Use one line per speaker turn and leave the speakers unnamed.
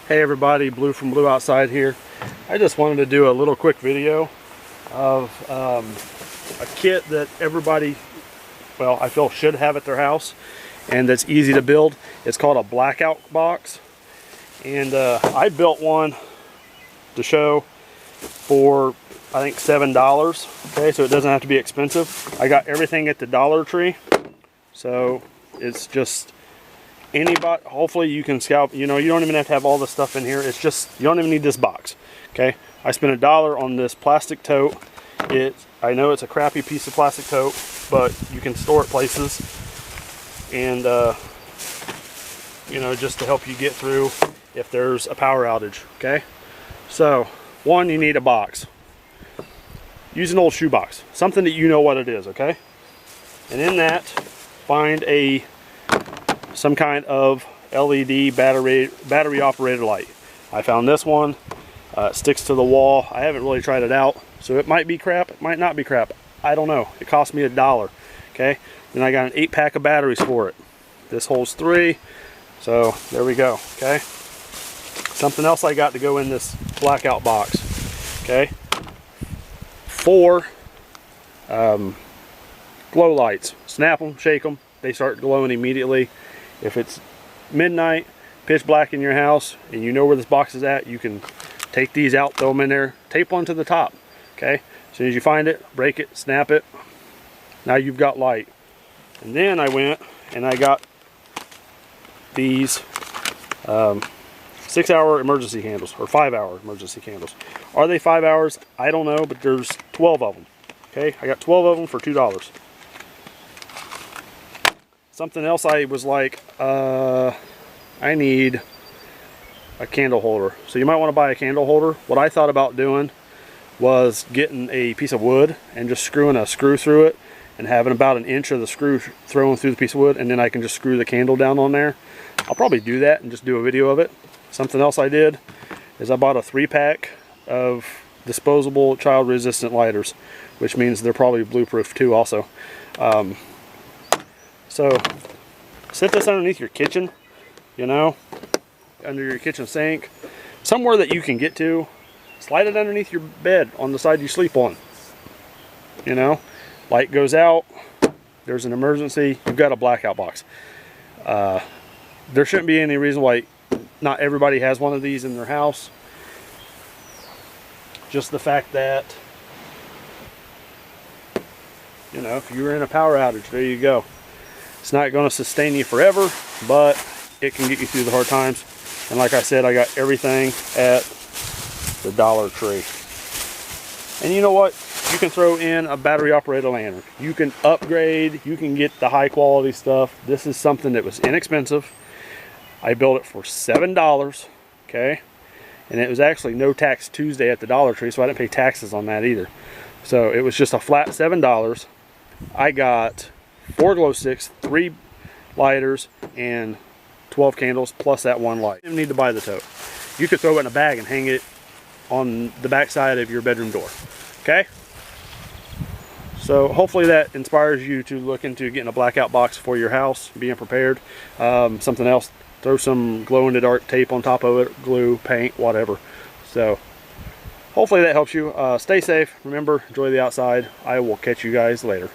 Hey everybody, Blue from Blue Outside here. I just wanted to do a little quick video of a kit that everybody, well, I feel should have at their house, and that's easy to build. It's called a blackout box, and I built one to show for I think $7. Okay, so it doesn't have to be expensive. I got everything at the Dollar Tree, so it's just anybody. Hopefully you can scalp, you know, you don't even have to have all the stuff in here. It's just, you don't even need this box. Okay, I spent $1 on this plastic tote. I know it's a crappy piece of plastic tote, but you can store it places, and you know, just to help you get through if there's a power outage. Okay, so one, you need a box. Use an old shoe box, something that you know what it is. Okay, and in that, find some kind of LED battery operated light. I found this one. It sticks to the wall. I haven't really tried it out, so it might be crap, it might not be crap. I don't know. It cost me $1. Okay, then I got an 8-pack of batteries for it. This holds 3, so there we go. Okay, something else I got to go in this blackout box. Okay, 4 glow lights. Snap them, shake them, they start glowing immediately. If it's midnight, pitch black in your house, and you know where this box is at, you can take these out, throw them in there, tape one to the top. Okay, as soon as you find it, break it, snap it. Now you've got light. And then I went and I got these 6-hour emergency candles, or 5-hour emergency candles. Are they 5 hours? I don't know, but there's 12 of them. Okay, I got 12 of them for $2. Something else I was like, I need a candle holder. So you might want to buy a candle holder. What I thought about doing was getting a piece of wood and just screwing a screw through it, and having about 1 inch of the screw thrown through the piece of wood, and then I can just screw the candle down on there. I'll probably do that and just do a video of it. Something else I did is I bought a 3-pack of disposable child resistant lighters, which means they're probably blueproof too also. So set this underneath your kitchen, you know, under your kitchen sink, somewhere that you can get to. Slide it underneath your bed on the side you sleep on. You know, light goes out, there's an emergency, you've got a blackout box. There shouldn't be any reason why not everybody has one of these in their house. Just the fact that, you know, if you're in a power outage, there you go. It's not going to sustain you forever, but it can get you through the hard times. And like I said, I got everything at the Dollar Tree. And you know what? You can throw in a battery operated lantern. You can upgrade. You can get the high quality stuff. This is something that was inexpensive. I built it for $7. Okay, and it was actually no tax Tuesday at the Dollar Tree, so I didn't pay taxes on that either. So it was just a flat $7. I got 4 glow sticks, 3 lighters, and 12 candles, plus that 1 light. You don't need to buy the tote. You could throw it in a bag and hang it on the back side of your bedroom door. Okay? So hopefully that inspires you to look into getting a blackout box for your house, being prepared. Something else, throw some glow-in-the-dark tape on top of it, glue, paint, whatever. So hopefully that helps you. Stay safe. Remember, enjoy the outside. I will catch you guys later.